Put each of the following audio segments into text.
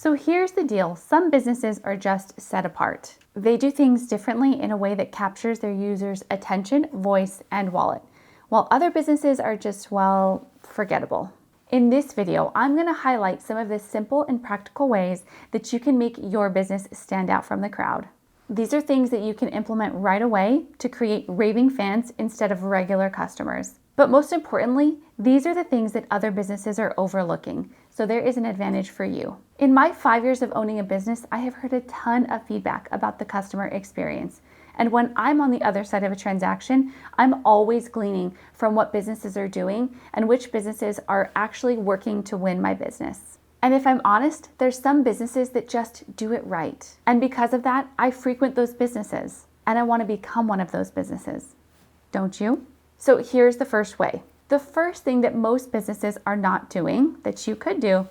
So here's the deal. Some businesses are just set apart. They do things differently in a way that captures their users' attention, voice, and wallet, while other businesses are just, well, forgettable. In this video, I'm going to highlight some of the simple and practical ways that you can make your business stand out from the crowd. These are things that you can implement right away to create raving fans instead of regular customers. But most importantly, these are the things that other businesses are overlooking, so there is an advantage for you. In my 5 years of owning a business, I have heard a ton of feedback about the customer experience. And when I'm on the other side of a transaction, I'm always gleaning from what businesses are doing and which businesses are actually working to win my business. And if I'm honest, there's some businesses that just do it right. And because of that, I frequent those businesses and I want to become one of those businesses. Don't you? So here's the first way. The first thing that most businesses are not doing that you could do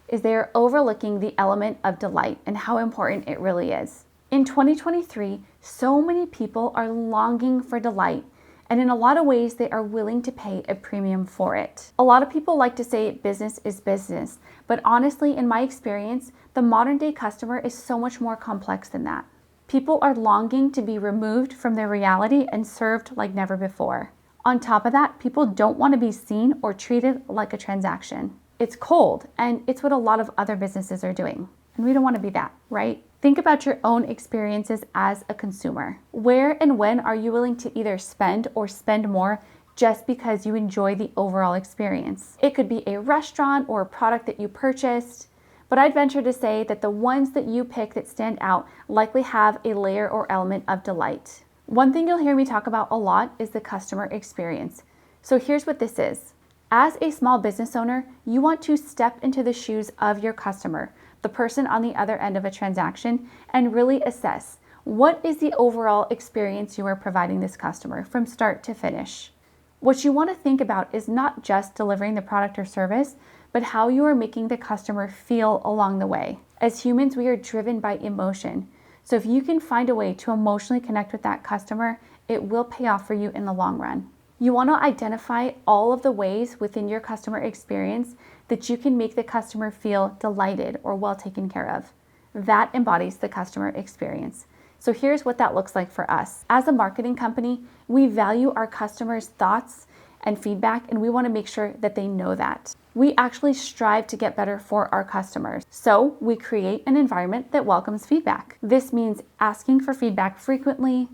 is they are overlooking the element of delight and how important it really is. In 2023, so many people are longing for delight, and in a lot of ways, they are willing to pay a premium for it. A lot of people like to say business is business, but honestly, in my experience, the modern day customer is so much more complex than that. People are longing to be removed from their reality and served like never before. On top of that, people don't want to be seen or treated like a transaction. It's cold, and it's what a lot of other businesses are doing. And we don't want to be that, right? Think about your own experiences as a consumer. Where and when are you willing to either spend or spend more just because you enjoy the overall experience? It could be a restaurant or a product that you purchased, but I'd venture to say that the ones that you pick that stand out likely have a layer or element of delight. One thing you'll hear me talk about a lot is the customer experience. So here's what this is. As a small business owner, you want to step into the shoes of your customer, the person on the other end of a transaction, and really assess what is the overall experience you are providing this customer from start to finish. What you want to think about is not just delivering the product or service, but how you are making the customer feel along the way. As humans, we are driven by emotion. So if you can find a way to emotionally connect with that customer, it will pay off for you in the long run. You want to identify all of the ways within your customer experience that you can make the customer feel delighted or well taken care of. That embodies the customer experience. So here's what that looks like for us. As a marketing company, we value our customers' thoughts and feedback, and we want to make sure that they know that. We actually strive to get better for our customers. So we create an environment that welcomes feedback. This means asking for feedback frequently,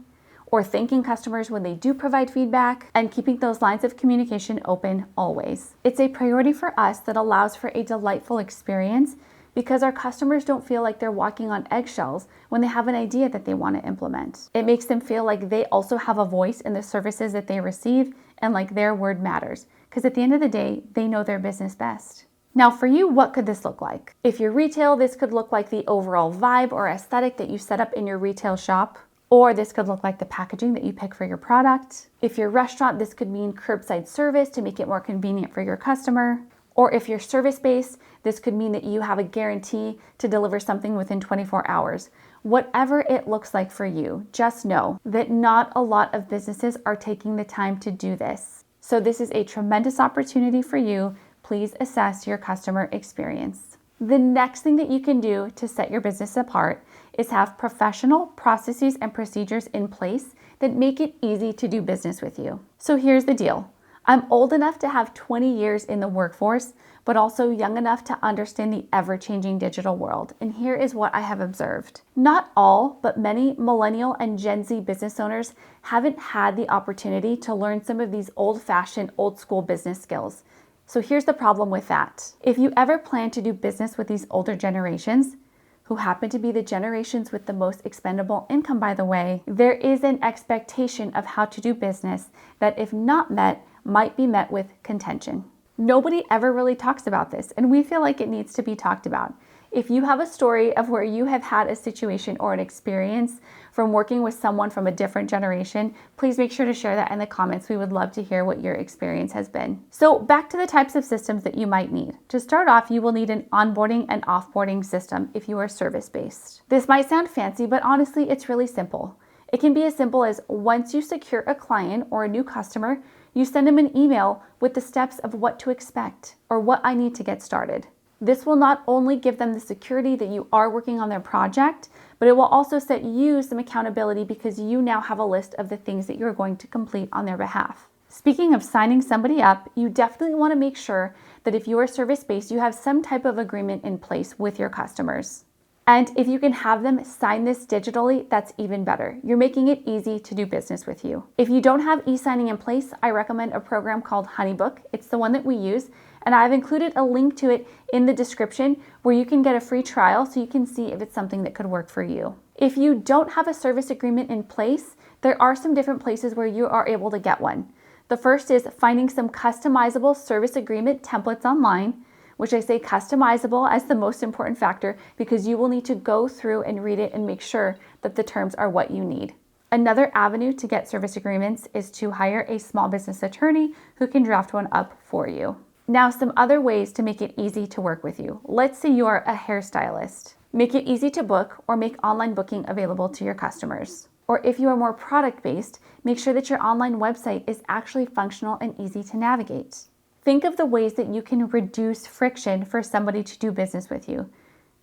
or thanking customers when they do provide feedback, and keeping those lines of communication open always. It's a priority for us that allows for a delightful experience because our customers don't feel like they're walking on eggshells when they have an idea that they want to implement. It makes them feel like they also have a voice in the services that they receive and like their word matters, because at the end of the day, they know their business best. Now for you, what could this look like? If you're retail, this could look like the overall vibe or aesthetic that you set up in your retail shop. Or this could look like the packaging that you pick for your product. If you're a restaurant, this could mean curbside service to make it more convenient for your customer. Or if you're service-based, this could mean that you have a guarantee to deliver something within 24 hours. Whatever it looks like for you, just know that not a lot of businesses are taking the time to do this. So this is a tremendous opportunity for you. Please assess your customer experience. The next thing that you can do to set your business apart is have professional processes and procedures in place that make it easy to do business with you. So here's the deal. I'm old enough to have 20 years in the workforce, but also young enough to understand the ever-changing digital world. And here is what I have observed. Not all, but many millennial and Gen Z business owners haven't had the opportunity to learn some of these old-fashioned, old-school business skills. So here's the problem with that. If you ever plan to do business with these older generations, who happen to be the generations with the most expendable income, by the way, there is an expectation of how to do business that, if not met, might be met with contention. Nobody ever really talks about this, and we feel like it needs to be talked about. If you have a story of where you have had a situation or an experience from working with someone from a different generation, please make sure to share that in the comments. We would love to hear what your experience has been. So back to the types of systems that you might need. To start off, you will need an onboarding and offboarding system if you are service-based. This might sound fancy, but honestly, it's really simple. It can be as simple as once you secure a client or a new customer, you send them an email with the steps of what to expect or what I need to get started. This will not only give them the security that you are working on their project, but it will also set you some accountability because you now have a list of the things that you're going to complete on their behalf. Speaking of signing somebody up, you definitely want to make sure that if you are service-based, you have some type of agreement in place with your customers. And if you can have them sign this digitally, that's even better. You're making it easy to do business with you. If you don't have e-signing in place, I recommend a program called HoneyBook. It's the one that we use, and I've included a link to it in the description where you can get a free trial so you can see if it's something that could work for you. If you don't have a service agreement in place, there are some different places where you are able to get one. The first is finding some customizable service agreement templates online, which I say customizable as the most important factor because you will need to go through and read it and make sure that the terms are what you need. Another avenue to get service agreements is to hire a small business attorney who can draft one up for you. Now, some other ways to make it easy to work with you. Let's say you are a hairstylist. Make it easy to book or make online booking available to your customers. Or if you are more product-based, make sure that your online website is actually functional and easy to navigate. Think of the ways that you can reduce friction for somebody to do business with you.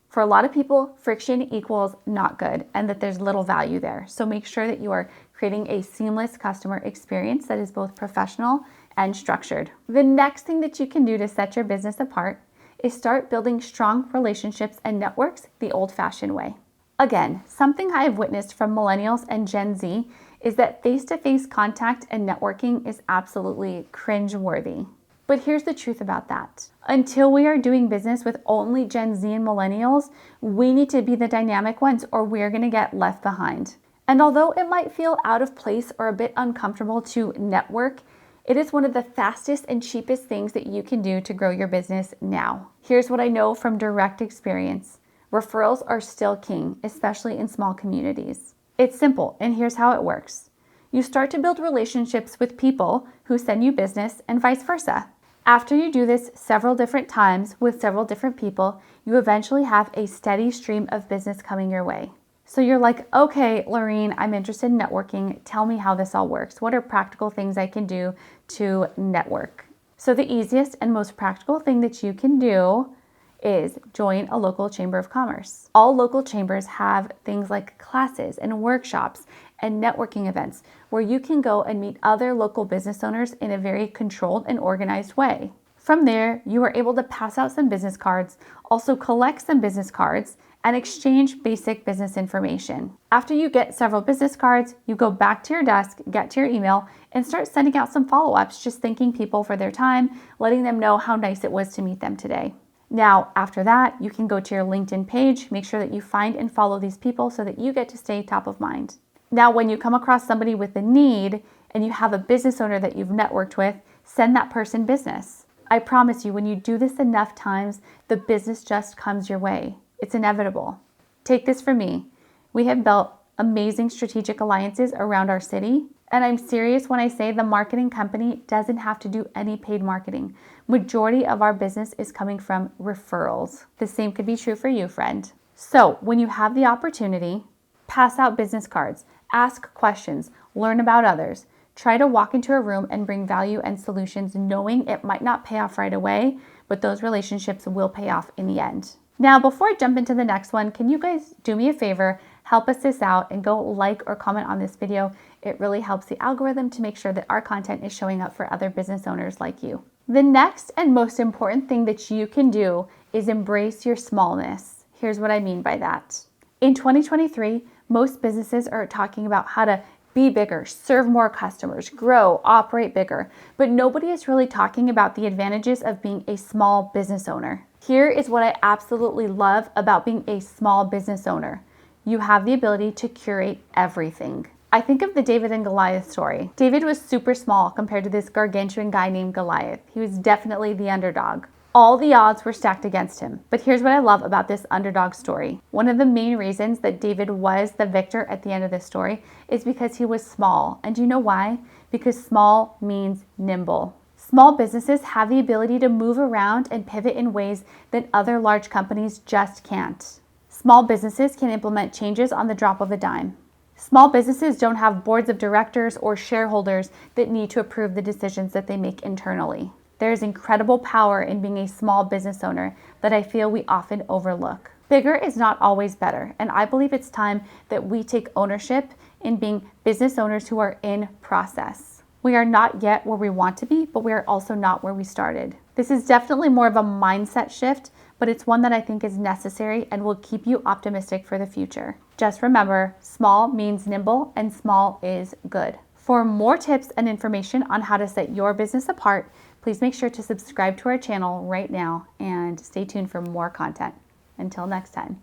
For a lot of people, friction equals not good and that there's little value there. So make sure that you are creating a seamless customer experience that is both professional and structured. The next thing that you can do to set your business apart is start building strong relationships and networks the old-fashioned way. Again, something I have witnessed from millennials and Gen Z is that face-to-face contact and networking is absolutely cringe-worthy. But here's the truth about that. Until we are doing business with only Gen Z and millennials, we need to be the dynamic ones or we're going to get left behind. And although it might feel out of place or a bit uncomfortable to network, it is one of the fastest and cheapest things that you can do to grow your business now. Here's what I know from direct experience. Referrals are still king, especially in small communities. It's simple, and here's how it works. You start to build relationships with people who send you business and vice versa. After you do this several different times with several different people, you eventually have a steady stream of business coming your way. So you're like, okay, Lorene, I'm interested in networking. Tell me how this all works. What are practical things I can do to network? So the easiest and most practical thing that you can do is join a local chamber of commerce. All local chambers have things like classes and workshops and networking events where you can go and meet other local business owners in a very controlled and organized way. From there, you are able to pass out some business cards, also collect some business cards, and exchange basic business information. After you get several business cards, you go back to your desk, get to your email, and start sending out some follow-ups, just thanking people for their time, letting them know how nice it was to meet them today. Now, after that, you can go to your LinkedIn page, make sure that you find and follow these people so that you get to stay top of mind. Now, when you come across somebody with a need and you have a business owner that you've networked with, send that person business. I promise you, when you do this enough times, the business just comes your way. It's inevitable. Take this from me. We have built amazing strategic alliances around our city, and I'm serious when I say the marketing company doesn't have to do any paid marketing. Majority of our business is coming from referrals. The same could be true for you, friend. So when you have the opportunity, pass out business cards, ask questions, learn about others. Try to walk into a room and bring value and solutions, knowing it might not pay off right away, but those relationships will pay off in the end. Now, before I jump into the next one, can you guys do me a favor, help us this out and go like or comment on this video? It really helps the algorithm to make sure that our content is showing up for other business owners like you. The next and most important thing that you can do is embrace your smallness. Here's what I mean by that. In 2023, most businesses are talking about how to be bigger, serve more customers, grow, operate bigger, but nobody is really talking about the advantages of being a small business owner. Here is what I absolutely love about being a small business owner. You have the ability to curate everything. I think of the David and Goliath story. David was super small compared to this gargantuan guy named Goliath. He was definitely the underdog. All the odds were stacked against him. But here's what I love about this underdog story. One of the main reasons that David was the victor at the end of this story is because he was small. And do you know why? Because small means nimble. Small businesses have the ability to move around and pivot in ways that other large companies just can't. Small businesses can implement changes on the drop of a dime. Small businesses don't have boards of directors or shareholders that need to approve the decisions that they make internally. There is incredible power in being a small business owner that I feel we often overlook. Bigger is not always better, and I believe it's time that we take ownership in being business owners who are in process. We are not yet where we want to be, but we are also not where we started. This is definitely more of a mindset shift, but it's one that I think is necessary and will keep you optimistic for the future. Just remember, small means nimble and small is good. For more tips and information on how to set your business apart, please make sure to subscribe to our channel right now and stay tuned for more content. Until next time.